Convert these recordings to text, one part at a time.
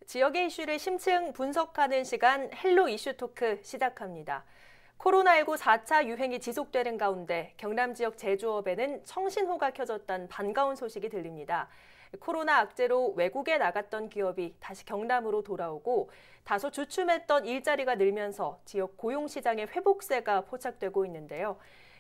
지역의 이슈를 심층 분석하는 시간 헬로 이슈 토크 시작합니다. 코로나19 4차 유행이 지속되는 가운데 경남 지역 제조업에는 청신호가 켜졌다는 반가운 소식이 들립니다. 코로나 악재로 외국에 나갔던 기업이 다시 경남으로 돌아오고 다소 주춤했던 일자리가 늘면서 지역 고용시장의 회복세가 포착되고 있는데요.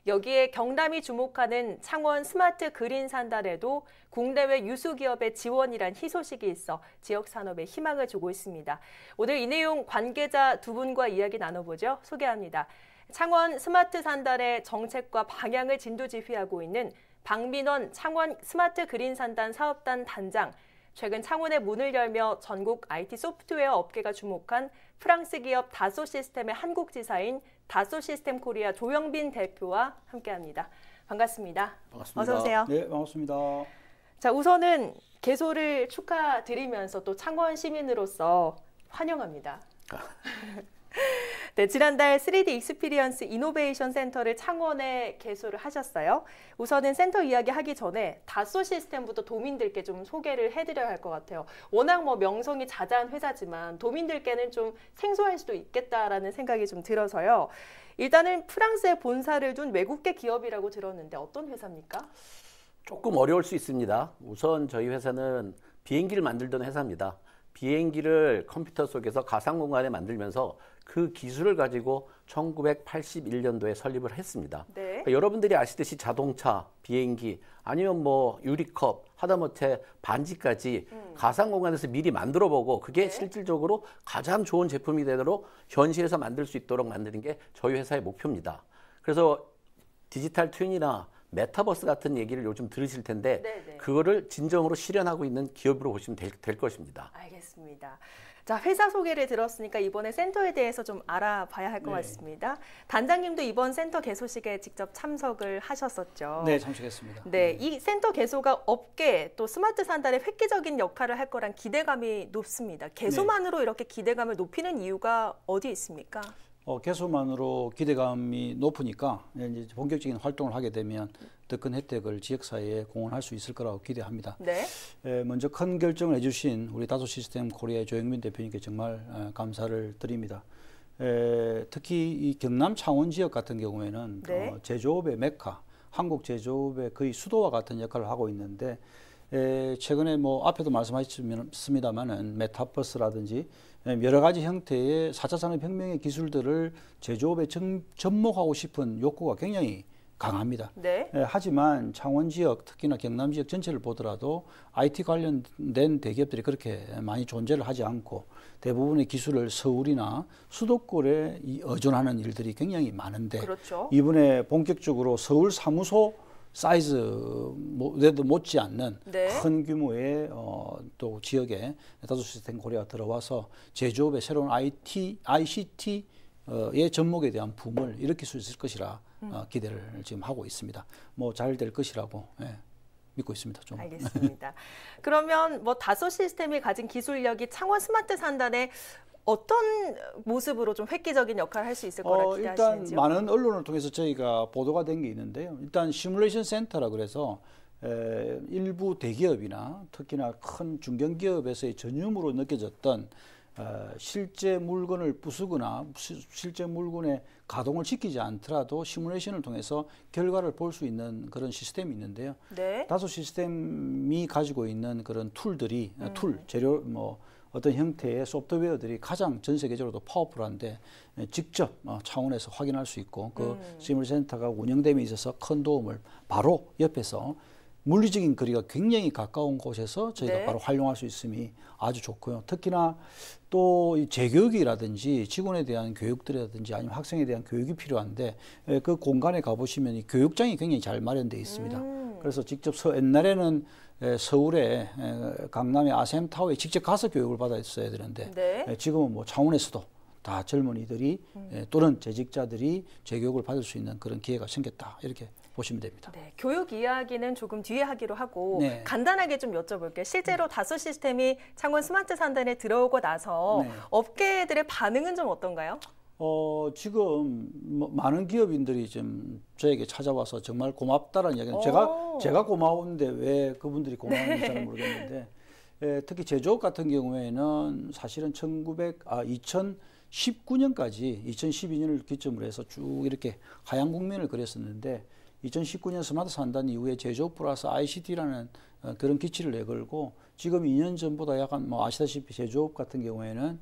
여기에 경남이 주목하는 창원 스마트 그린 산단에도 국내외 유수기업의 지원이란 희소식이 있어 지역 산업에 희망을 주고 있습니다. 오늘 이 내용 관계자 두 분과 이야기 나눠보죠. 소개합니다. 창원 스마트 산단의 정책과 방향을 진두지휘하고 있는 박민원 창원 스마트 그린 산단 사업단 단장, 최근 창원에 문을 열며 전국 IT 소프트웨어 업계가 주목한 프랑스 기업 다소 시스템의 한국 지사인 다소 시스템 코리아 조영빈 대표와 함께합니다. 반갑습니다. 반갑습니다. 어서 오세요. 네, 반갑습니다. 자, 우선은 개소를 축하드리면서 또 창원 시민으로서 환영합니다. 네, 지난달 3D 익스피리언스 이노베이션 센터를 창원에 개소를 하셨어요. 우선은 센터 이야기 하기 전에 다소 시스템부터 도민들께 좀 소개를 해드려야 할 것 같아요. 워낙 명성이 자자한 회사지만 도민들께는 좀 생소할 수도 있겠다라는 생각이 좀 들어서요. 일단은 프랑스에 본사를 둔 외국계 기업이라고 들었는데 어떤 회사입니까? 조금 어려울 수 있습니다. 우선 저희 회사는 비행기를 만들던 회사입니다. 비행기를 컴퓨터 속에서 가상 공간에 만들면서 그 기술을 가지고 1981년도에 설립을 했습니다. 네. 그러니까 여러분들이 아시듯이 자동차, 비행기, 아니면 유리컵, 하다못해 반지까지 가상 공간에서 미리 만들어보고 그게 네. 실질적으로 가장 좋은 제품이 되도록 현실에서 만들 수 있도록 만드는 게 저희 회사의 목표입니다. 그래서 디지털 트윈이나 메타버스 같은 얘기를 요즘 들으실 텐데 네네. 그거를 진정으로 실현하고 있는 기업으로 보시면 될 것입니다. 알겠습니다. 자, 회사 소개를 들었으니까 이번에 센터에 대해서 좀 알아봐야 할 것 네. 같습니다. 단장님도 이번 센터 개소식에 직접 참석을 하셨었죠. 네, 참석했습니다. 네, 이 센터 개소가 업계 또 스마트 산단의 획기적인 역할을 할 거란 기대감이 높습니다. 개소만으로 이렇게 기대감을 높이는 이유가 어디에 있습니까? 개소만으로 기대감이 높으니까 이제 본격적인 활동을 하게 되면 더 큰 혜택을 지역사회에 공헌할 수 있을 거라고 기대합니다. 네. 먼저 큰 결정을 해주신 우리 다소 시스템 코리아의 조영민 대표님께 정말 감사를 드립니다. 특히 이 경남 창원 지역 같은 경우에는 네. 제조업의 메카, 한국 제조업의 거의 수도와 같은 역할을 하고 있는데 최근에 앞에도 말씀하셨습니다만은 메타버스라든지 여러 가지 형태의 4차 산업혁명의 기술들을 제조업에 접목하고 싶은 욕구가 굉장히 강합니다. 네. 하지만 창원 지역, 특히나 경남 지역 전체를 보더라도 IT 관련된 대기업들이 그렇게 많이 존재를 하지 않고 대부분의 기술을 서울이나 수도권에 의존하는 일들이 굉장히 많은데 그렇죠. 이번에 본격적으로 서울 사무소 사이즈에도 못지않는 네. 큰 규모의 또 지역에 다소 시스템 코리아가 들어와서 제조업의 새로운 ICT의 접목에 대한 붐을 일으킬 수 있을 것이라 기대를 지금 하고 있습니다. 잘 될 것이라고 믿고 있습니다. 좀. 알겠습니다. 그러면 다소 시스템이 가진 기술력이 창원 스마트 산단에 어떤 모습으로 좀 획기적인 역할을 할 수 있을 거라 기대하시는지요? 일단 많은 언론을 통해서 저희가 보도가 된 게 있는데요. 일단 시뮬레이션 센터라 그래서 일부 대기업이나 특히나 큰 중견기업에서의 전유물로 느껴졌던 실제 물건을 부수거나 실제 물건의 가동을 지키지 않더라도 시뮬레이션을 통해서 결과를 볼 수 있는 그런 시스템이 있는데요. 네. 다소 시스템이 가지고 있는 그런 툴들이 재료 어떤 형태의 소프트웨어들이 가장 전 세계적으로도 파워풀한데 직접 차원에서 확인할 수 있고 그 시뮬레이션 센터가 운영됨에 있어서 큰 도움을 바로 옆에서 물리적인 거리가 굉장히 가까운 곳에서 저희가 네. 바로 활용할 수 있음이 아주 좋고요. 특히나 또 이 재교육이라든지 직원에 대한 교육들이라든지 아니면 학생에 대한 교육이 필요한데 그 공간에 가보시면 이 교육장이 굉장히 잘 마련되어 있습니다. 그래서 직접 옛날에는 서울에 강남의 아셈타워에 직접 가서 교육을 받았어야 되는데 네. 지금은 창원에서도 다 젊은이들이 또는 재직자들이 재교육을 받을 수 있는 그런 기회가 생겼다 이렇게 보시면 됩니다. 네, 교육 이야기는 조금 뒤에 하기로 하고 네. 간단하게 좀 여쭤볼게요. 실제로 다소 시스템이 창원 스마트 산단에 들어오고 나서 네. 업계들의 반응은 좀 어떤가요? 지금 많은 기업인들이 좀 저에게 찾아와서 정말 고맙다라는 이야기는 제가 고마운데 왜 그분들이 고마운지 잘 모르겠는데 특히 제조업 같은 경우에는 사실은 2019년까지 2012년을 기점으로 해서 쭉 이렇게 하향 국면을 그렸었는데 2019년 스마트 산단 이후에 제조업 플러스 ICT라는 그런 기치를 내걸고 지금 2년 전보다 약간 뭐 아시다시피 제조업 같은 경우에는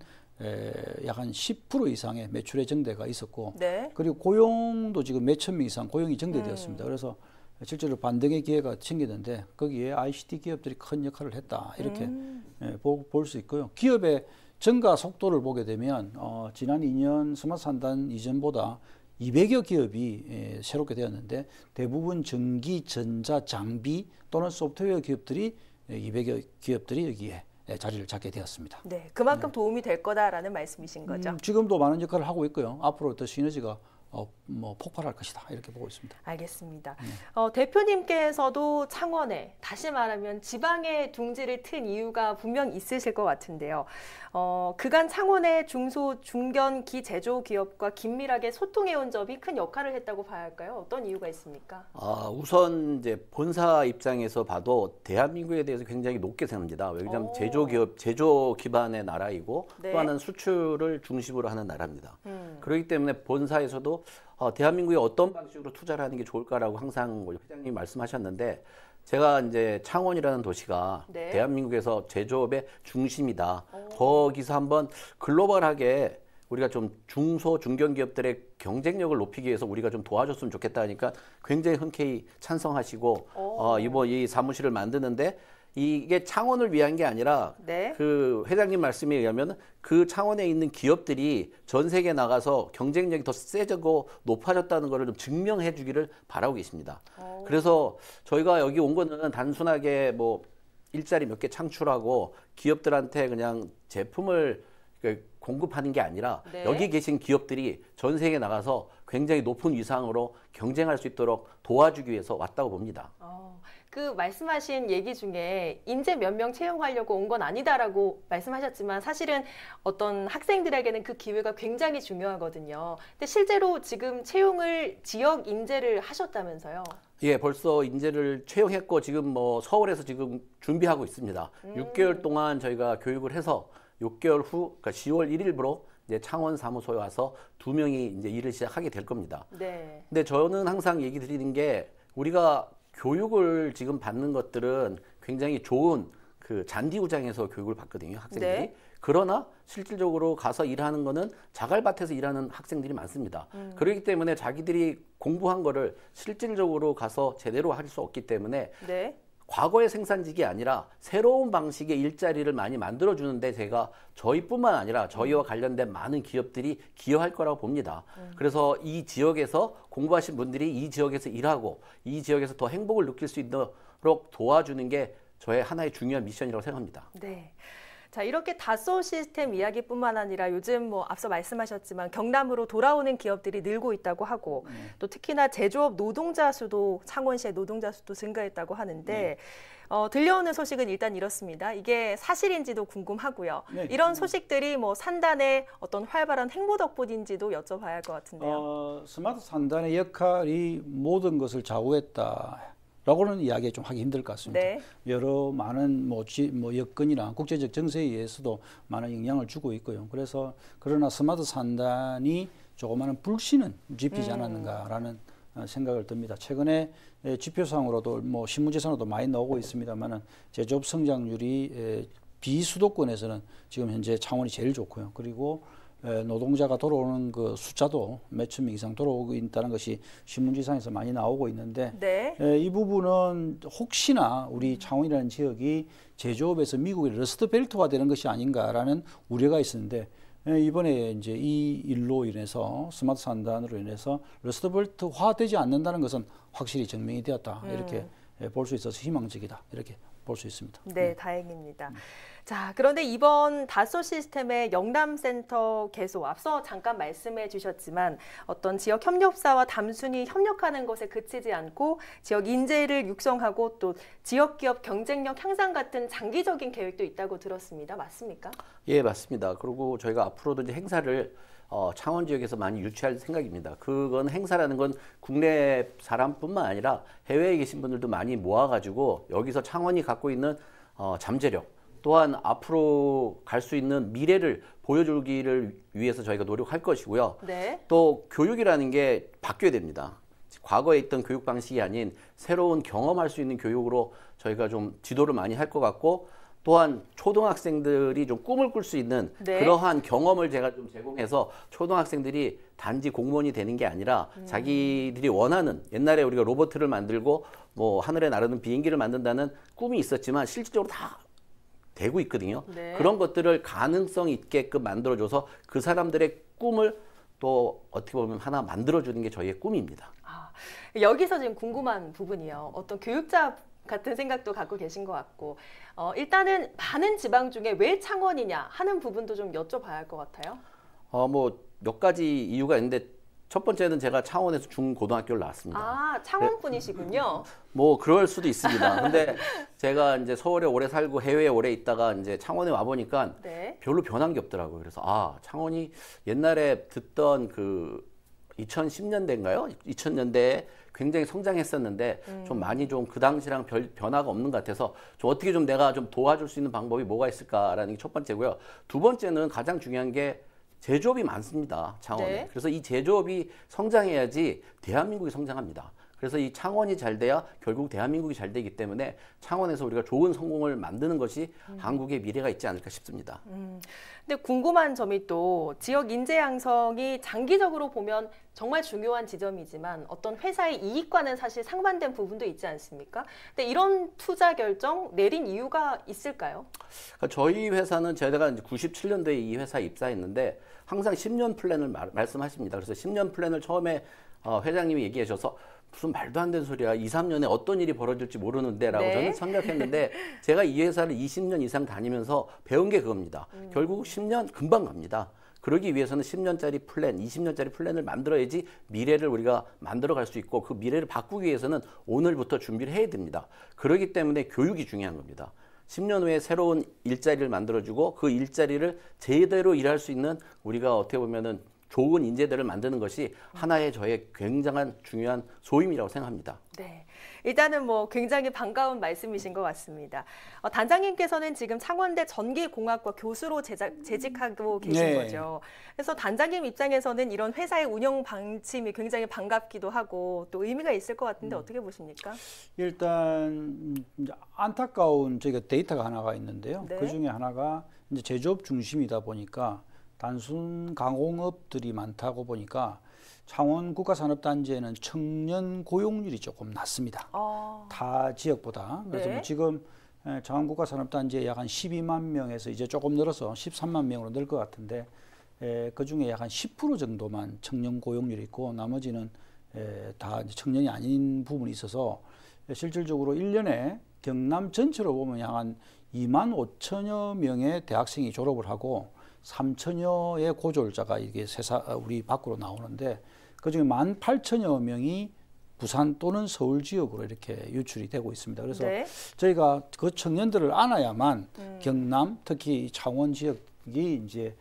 약 한 10% 이상의 매출의 증대가 있었고 네. 그리고 고용도 지금 몇천 명 이상 고용이 증대되었습니다. 그래서 실제로 반등의 기회가 생기는데 거기에 ICT 기업들이 큰 역할을 했다 이렇게 볼 수 있고요. 기업의 증가 속도를 보게 되면 지난 2년 스마트 산단 이전보다 200여 기업이 새롭게 되었는데 대부분 전기, 전자, 장비 또는 소프트웨어 기업들이 200여 기업들이 여기에 자리를 잡게 되었습니다. 네, 그만큼 도움이 될 거다라는 말씀이신 거죠. 지금도 많은 역할을 하고 있고요. 앞으로 더 시너지가 뭐 폭발할 것이다 이렇게 보고 있습니다. 알겠습니다. 대표님께서도 창원에 다시 말하면 지방에 둥지를 튼 이유가 분명 있으실 것 같은데요. 그간 창원의 중소, 중견, 기제조기업과 긴밀하게 소통해온 점이 큰 역할을 했다고 봐야 할까요? 어떤 이유가 있습니까? 우선 이제 본사 입장에서 봐도 대한민국에 대해서 굉장히 높게 생각합니다. 왜냐하면 제조기업, 제조 기반의 나라이고 네. 또 하나는 수출을 중심으로 하는 나라입니다. 그렇기 때문에 본사에서도 대한민국에 어떤 방식으로 투자를 하는 게 좋을까라고 항상 회장님이 말씀하셨는데 제가 이제 창원이라는 도시가 네. 대한민국에서 제조업의 중심이다. 거기서 한번 글로벌하게 우리가 좀 중소 중견 기업들의 경쟁력을 높이기 위해서 우리가 좀 도와줬으면 좋겠다 하니까 굉장히 흔쾌히 찬성하시고 이번 이 사무실을 만드는데 이게 창원을 위한 게 아니라 네. 그 회장님 말씀에 의하면 그 창원에 있는 기업들이 전 세계에 나가서 경쟁력이 더 세지고 높아졌다는 것을 좀 증명해 주기를 바라고 계십니다. 그래서 저희가 여기 온 거는 단순하게 뭐 일자리 몇 개 창출하고 기업들한테 그냥 제품을 공급하는 게 아니라 네. 여기 계신 기업들이 전 세계에 나가서 굉장히 높은 위상으로 경쟁할 수 있도록 도와주기 위해서 왔다고 봅니다. 그 말씀하신 얘기 중에 인재 몇 명 채용하려고 온 건 아니다라고 말씀하셨지만 사실은 어떤 학생들에게는 그 기회가 굉장히 중요하거든요. 근데 실제로 지금 채용을 지역 인재를 하셨다면서요? 예, 벌써 인재를 채용했고 지금 뭐 서울에서 지금 준비하고 있습니다. 6개월 동안 저희가 교육을 해서 6개월 후, 그러니까 10월 1일부로 이제 창원 사무소에 와서 2명이 이제 일을 시작하게 될 겁니다. 네. 근데 저는 항상 얘기 드리는 게 우리가 교육을 지금 받는 것들은 굉장히 좋은 그 잔디구장에서 교육을 받거든요, 학생들이. 네. 그러나 실질적으로 가서 일하는 거는 자갈밭에서 일하는 학생들이 많습니다. 그렇기 때문에 자기들이 공부한 거를 실질적으로 가서 제대로 할 수 없기 때문에 네. 과거의 생산직이 아니라 새로운 방식의 일자리를 많이 만들어주는데 제가 저희뿐만 아니라 저희와 관련된 많은 기업들이 기여할 거라고 봅니다. 그래서 이 지역에서 공부하신 분들이 이 지역에서 일하고 이 지역에서 더 행복을 느낄 수 있도록 도와주는 게 저의 하나의 중요한 미션이라고 생각합니다. 네. 자, 이렇게 닷소 시스템 이야기뿐만 아니라 요즘 뭐 앞서 말씀하셨지만 경남으로 돌아오는 기업들이 늘고 있다고 하고 또 특히나 제조업 노동자 수도 창원시의 노동자 수도 증가했다고 하는데 들려오는 소식은 일단 이렇습니다. 이게 사실인지도 궁금하고요. 네. 이런 소식들이 뭐 산단의 어떤 활발한 행보 덕분인지도 여쭤봐야 할 것 같은데요. 스마트 산단의 역할이 모든 것을 좌우했다. 라고는 이야기 좀 하기 힘들 것 같습니다. 네. 여러 많은 뭐 여건이나 국제적 정세에 의해서도 많은 영향을 주고 있고요. 그러나 스마트 산단이 조그마한 불씨는 지피지 않았는가라는 생각을 듭니다. 최근에 지표상으로도 뭐 신문지상으로도 많이 나오고 있습니다만은 제조업 성장률이 비수도권에서는 지금 현재 창원이 제일 좋고요. 그리고 노동자가 돌아오는 그 숫자도 몇천 명 이상 돌아오고 있다는 것이 신문지상에서 많이 나오고 있는데 네. 이 부분은 혹시나 우리 창원이라는 지역이 제조업에서 미국의 러스트 벨트화 되는 것이 아닌가라는 우려가 있었는데 이번에 이제 이 일로 인해서 스마트 산단으로 인해서 러스트 벨트화 되지 않는다는 것은 확실히 증명이 되었다. 이렇게 볼 수 있어서 희망적이다. 이렇게 볼 수 있습니다. 네, 다행입니다. 자, 그런데 이번 닷소 시스템의 영남센터 개소, 앞서 잠깐 말씀해 주셨지만 어떤 지역 협력사와 단순히 협력하는 것에 그치지 않고 지역 인재를 육성하고 또 지역 기업 경쟁력 향상 같은 장기적인 계획도 있다고 들었습니다. 맞습니까? 예, 맞습니다. 그리고 저희가 앞으로도 이제 행사를 창원 지역에서 많이 유치할 생각입니다. 그건 행사라는 건 국내 사람뿐만 아니라 해외에 계신 분들도 많이 모아가지고 여기서 창원이 갖고 있는 잠재력 또한 앞으로 갈 수 있는 미래를 보여주기를 위해서 저희가 노력할 것이고요. 네. 또 교육이라는 게 바뀌어야 됩니다. 과거에 있던 교육 방식이 아닌 새로운 경험할 수 있는 교육으로 저희가 좀 지도를 많이 할 것 같고, 또한 초등학생들이 좀 꿈을 꿀 수 있는 네. 그러한 경험을 제가 좀 제공해서 초등학생들이 단지 공무원이 되는 게 아니라 자기들이 원하는, 옛날에 우리가 로봇을 만들고 뭐 하늘에 나르는 비행기를 만든다는 꿈이 있었지만 실질적으로 다 되고 있거든요. 네. 그런 것들을 가능성 있게끔 만들어줘서 그 사람들의 꿈을 또 어떻게 보면 하나 만들어주는 게 저희의 꿈입니다. 아, 여기서 지금 궁금한 부분이요. 어떤 교육자 같은 생각도 갖고 계신 것 같고, 일단은 많은 지방 중에 왜 창원이냐 하는 부분도 좀 여쭤봐야 할 것 같아요. 뭐 몇 가지 이유가 있는데, 첫 번째는 제가 창원에서 중고등학교를 나왔습니다. 아, 창원 분이시군요. 뭐 그럴 수도 있습니다. 근데 제가 이제 서울에 오래 살고 해외에 오래 있다가 이제 창원에 와 보니까 네. 별로 변한 게 없더라고요. 그래서 창원이 옛날에 듣던 그 2010년대인가요? 2000년대에 굉장히 성장했었는데 좀 많이 좀 그 당시랑 별 변화가 없는 것 같아서 좀 어떻게 좀 내가 좀 도와줄 수 있는 방법이 뭐가 있을까라는 게 첫 번째고요. 두 번째는 가장 중요한 게 제조업이 많습니다, 창원에. 네. 그래서 이 제조업이 성장해야지 대한민국이 성장합니다. 그래서 이 창원이 잘 돼야 결국 대한민국이 잘 되기 때문에 창원에서 우리가 좋은 성공을 만드는 것이 한국의 미래가 있지 않을까 싶습니다. 근데 궁금한 점이 또 지역 인재 양성이 장기적으로 보면 정말 중요한 지점이지만 어떤 회사의 이익과는 사실 상반된 부분도 있지 않습니까? 근데 이런 투자 결정 내린 이유가 있을까요? 그러니까 저희 회사는 제가 이제 97년도에 이 회사에 입사했는데 항상 10년 플랜을 말씀하십니다. 그래서 10년 플랜을 처음에 회장님이 얘기해 주셔서 무슨 말도 안 되는 소리야. 2, 3년에 어떤 일이 벌어질지 모르는데 라고 네. 저는 생각했는데 제가 이 회사를 20년 이상 다니면서 배운 게 그겁니다. 결국 10년 금방 갑니다. 그러기 위해서는 10년짜리 플랜, 20년짜리 플랜을 만들어야지 미래를 우리가 만들어 갈 수 있고 그 미래를 바꾸기 위해서는 오늘부터 준비를 해야 됩니다. 그렇기 때문에 교육이 중요한 겁니다. 10년 후에 새로운 일자리를 만들어주고 그 일자리를 제대로 일할 수 있는 우리가 어떻게 보면은 좋은 인재들을 만드는 것이 하나의 저의 굉장한 중요한 소임이라고 생각합니다. 네. 일단은 뭐 굉장히 반가운 말씀이신 것 같습니다. 단장님께서는 지금 창원대 전기공학과 교수로 재직하고 계신 네. 거죠. 그래서 단장님 입장에서는 이런 회사의 운영 방침이 굉장히 반갑기도 하고 또 의미가 있을 것 같은데 어떻게 보십니까? 일단 이제 안타까운 저희가 데이터가 하나가 있는데요. 네. 그 중에 하나가 이제 제조업 중심이다 보니까 단순 가공업들이 많다고 보니까 창원 국가산업단지에는 청년 고용률이 조금 낮습니다. 타 지역보다. 그래서 네. 뭐 지금 창원 국가산업단지에 약 한 12만 명에서 이제 조금 늘어서 13만 명으로 늘 것 같은데 그 중에 약 한 10% 정도만 청년 고용률이 있고 나머지는 다 이제 청년이 아닌 부분이 있어서 실질적으로 1년에 경남 전체로 보면 약 한 2만 5천여 명의 대학생이 졸업을 하고 3천여의 고졸자가 이게 우리 밖으로 나오는데 그중에 18,000여 명이 부산 또는 서울 지역으로 이렇게 유출이 되고 있습니다. 그래서 네. 저희가 그 청년들을 안아야만 경남, 특히 창원 지역이 이제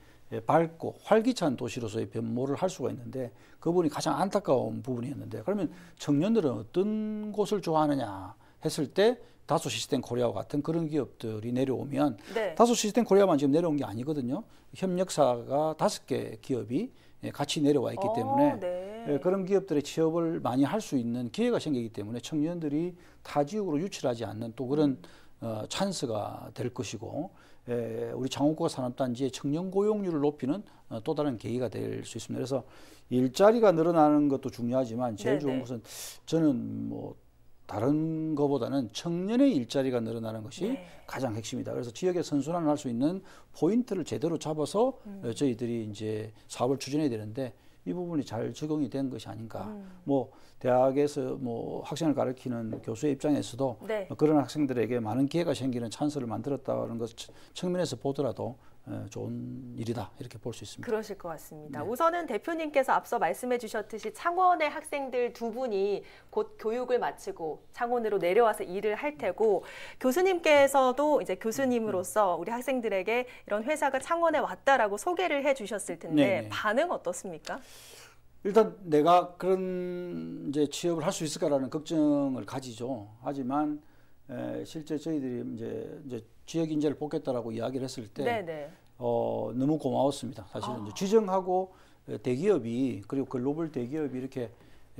밝고 활기찬 도시로서의 변모를 할 수가 있는데 그 부분이 가장 안타까운 부분이었는데 그러면 청년들은 어떤 곳을 좋아하느냐 했을 때 다소 시스템 코리아와 같은 그런 기업들이 내려오면 네. 다소 시스템 코리아만 지금 내려온 게 아니거든요. 협력사가 5개 기업이 같이 내려와 있기 때문에 네. 그런 기업들의 취업을 많이 할 수 있는 기회가 생기기 때문에 청년들이 타 지역으로 유출하지 않는 또 그런 찬스가 될 것이고 우리 창원구가 산업단지의 청년 고용률을 높이는 또 다른 계기가 될 수 있습니다. 그래서 일자리가 늘어나는 것도 중요하지만 제일 좋은 것은 저는 뭐 다른 것보다는 청년의 일자리가 늘어나는 것이 가장 핵심이다. 그래서 지역의 선순환을 할 수 있는 포인트를 제대로 잡아서 저희들이 이제 사업을 추진해야 되는데 이 부분이 잘 적용이 된 것이 아닌가. 뭐 대학에서 뭐 학생을 가르치는 교수의 입장에서도 네. 그런 학생들에게 많은 기회가 생기는 찬스를 만들었다는 것 측면에서 보더라도 좋은 일이다 이렇게 볼 수 있습니다. 그러실 것 같습니다. 네. 우선은 대표님께서 앞서 말씀해 주셨듯이 창원의 학생들 두 분이 곧 교육을 마치고 창원으로 내려와서 일을 할 테고 교수님께서도 이제 교수님으로서 우리 학생들에게 이런 회사가 창원에 왔다라고 소개를 해 주셨을 텐데 네네. 반응 어떻습니까? 일단 내가 그런 이제 취업을 할 수 있을까라는 걱정을 가지죠. 하지만 실제 저희들이 이제 지역 인재를 뽑겠다라고 이야기를 했을 때 네네. 너무 고마웠습니다. 사실은 이제 지정하고 대기업이 그리고 글로벌 대기업이 이렇게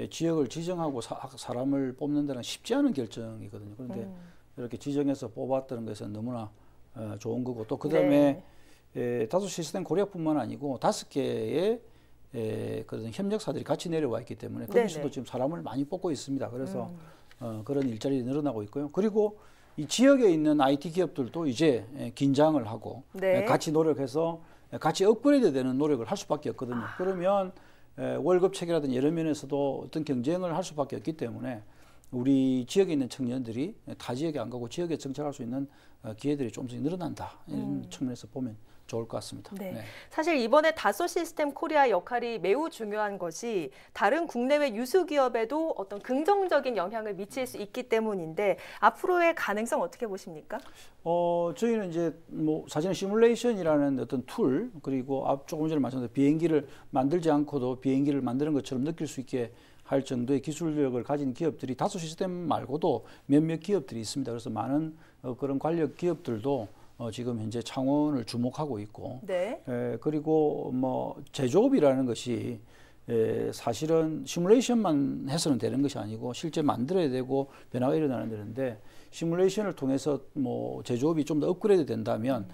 지역을 지정하고 사람을 뽑는 데는 쉽지 않은 결정이거든요. 그런데 이렇게 지정해서 뽑았다는 것은 너무나 좋은 거고 또 그다음에 다소 시스템 코리아뿐만 아니고 5개의 그런 협력사들이 같이 내려와 있기 때문에 거기서도 지금 사람을 많이 뽑고 있습니다. 그래서 그런 일자리 늘어나고 있고요. 그리고 이 지역에 있는 IT 기업들도 이제 긴장을 하고 같이 노력해서 같이 업그레이드되는 노력을 할 수밖에 없거든요. 그러면 월급 체계라든지 여러 면에서도 어떤 경쟁을 할 수밖에 없기 때문에 우리 지역에 있는 청년들이 타 지역에 안 가고 지역에 정착할 수 있는 기회들이 조금씩 늘어난다. 이런 측면에서 보면 좋을 것 같습니다. 네. 사실 이번에 다소 시스템 코리아 역할이 매우 중요한 것이 다른 국내외 유수 기업에도 어떤 긍정적인 영향을 미칠 수 있기 때문인데 앞으로의 가능성 어떻게 보십니까? 저희는 이제 뭐 사실은 시뮬레이션이라는 어떤 툴 그리고 조금 전에 말씀드린 비행기를 만들지 않고도 비행기를 만드는 것처럼 느낄 수 있게 할 정도의 기술력을 가진 기업들이 다소 시스템 말고도 몇몇 기업들이 있습니다. 그래서 많은 그런 관련 기업들도 지금 현재 창원을 주목하고 있고, 그리고 뭐 제조업이라는 것이 사실은 시뮬레이션만 해서는 되는 것이 아니고 실제 만들어야 되고 변화가 일어나야 되는데 시뮬레이션을 통해서 뭐 제조업이 좀 더 업그레이드 된다면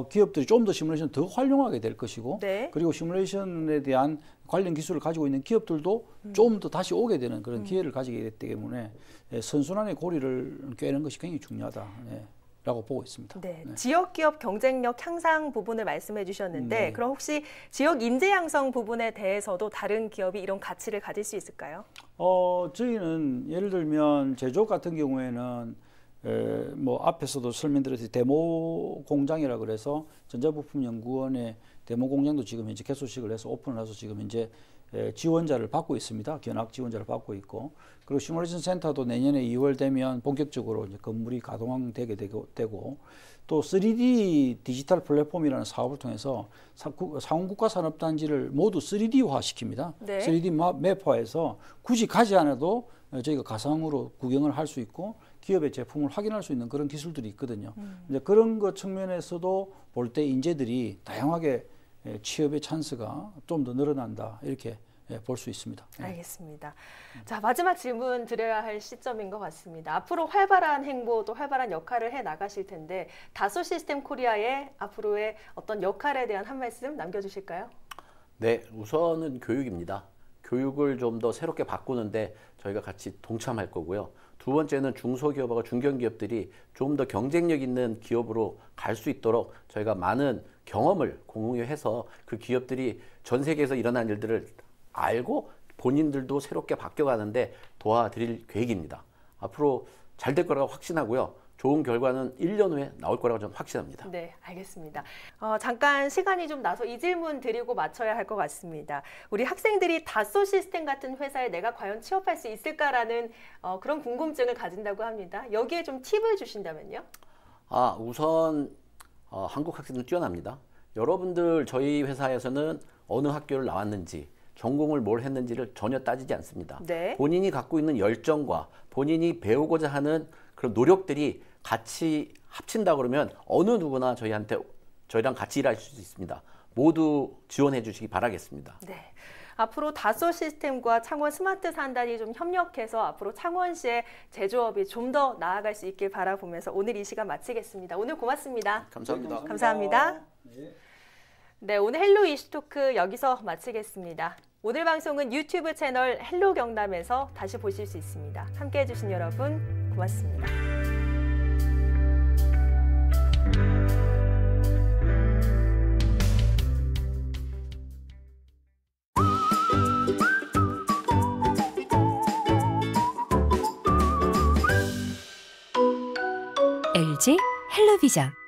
기업들이 좀 더 시뮬레이션을 더 활용하게 될 것이고, 그리고 시뮬레이션에 대한 관련 기술을 가지고 있는 기업들도 좀 더 다시 오게 되는 그런 기회를 가지게 됐기 때문에 선순환의 고리를 꿰는 것이 굉장히 중요하다. 라고 보고 있습니다. 지역 기업 경쟁력 향상 부분을 말씀해 주셨는데 그럼 혹시 지역 인재 양성 부분에 대해서도 다른 기업이 이런 가치를 가질 수 있을까요? 저희는 예를 들면 제조업 같은 경우에는 뭐 앞에서도 설명드렸듯이 데모 공장이라 그래서 전자부품연구원의 데모 공장도 지금 이제 개소식을 해서 오픈을 해서 지금 이제 지원자를 받고 있습니다. 견학 지원자를 받고 있고, 그리고 시뮬레이션 센터도 내년에 2월 되면 본격적으로 이제 건물이 가동되게 되고, 또 3D 디지털 플랫폼이라는 사업을 통해서 상원국가산업단지를 모두 3D화 시킵니다. 3D 맵화해서 굳이 가지 않아도 저희가 가상으로 구경을 할 수 있고 기업의 제품을 확인할 수 있는 그런 기술들이 있거든요. 이제 그런 것 측면에서도 볼 때 인재들이 다양하게 취업의 찬스가 좀 더 늘어난다 이렇게 볼 수 있습니다. 알겠습니다. 자, 마지막 질문 드려야 할 시점인 것 같습니다. 앞으로 활발한 행보 또 활발한 역할을 해 나가실 텐데 다소 시스템 코리아의 앞으로의 어떤 역할에 대한 한 말씀 남겨주실까요? 네, 우선은 교육입니다. 교육을 좀 더 새롭게 바꾸는데 저희가 같이 동참할 거고요. 두 번째는 중소기업하고 중견기업들이 좀 더 경쟁력 있는 기업으로 갈 수 있도록 저희가 많은 경험을 공유해서 그 기업들이 전 세계에서 일어난 일들을 알고 본인들도 새롭게 바뀌어가는데 도와드릴 계획입니다. 앞으로 잘 될 거라고 확신하고요. 좋은 결과는 1년 후에 나올 거라고 저는 확신합니다. 네, 알겠습니다. 잠깐 시간이 좀 나서 이 질문 드리고 마쳐야 할 것 같습니다. 우리 학생들이 다소 시스템 같은 회사에 내가 과연 취업할 수 있을까라는 그런 궁금증을 가진다고 합니다. 여기에 좀 팁을 주신다면요? 우선 한국 학생들은 뛰어납니다. 여러분들 저희 회사에서는 어느 학교를 나왔는지 전공을 뭘 했는지를 전혀 따지지 않습니다. 본인이 갖고 있는 열정과 본인이 배우고자 하는 그런 노력들이 같이 합친다 그러면 어느 누구나 저희랑 같이 일할 수 있습니다. 모두 지원해 주시기 바라겠습니다. 네. 앞으로 다소 시스템과 창원 스마트 산단이 좀 협력해서 앞으로 창원시의 제조업이 좀 더 나아갈 수 있길 바라보면서 오늘 이 시간 마치겠습니다. 오늘 고맙습니다. 감사합니다. 감사합니다. 네, 오늘 헬로 이슈토크 여기서 마치겠습니다. 오늘 방송은 유튜브 채널 헬로 경남에서 다시 보실 수 있습니다. 함께해 주신 여러분 고맙습니다. LG 헬로비전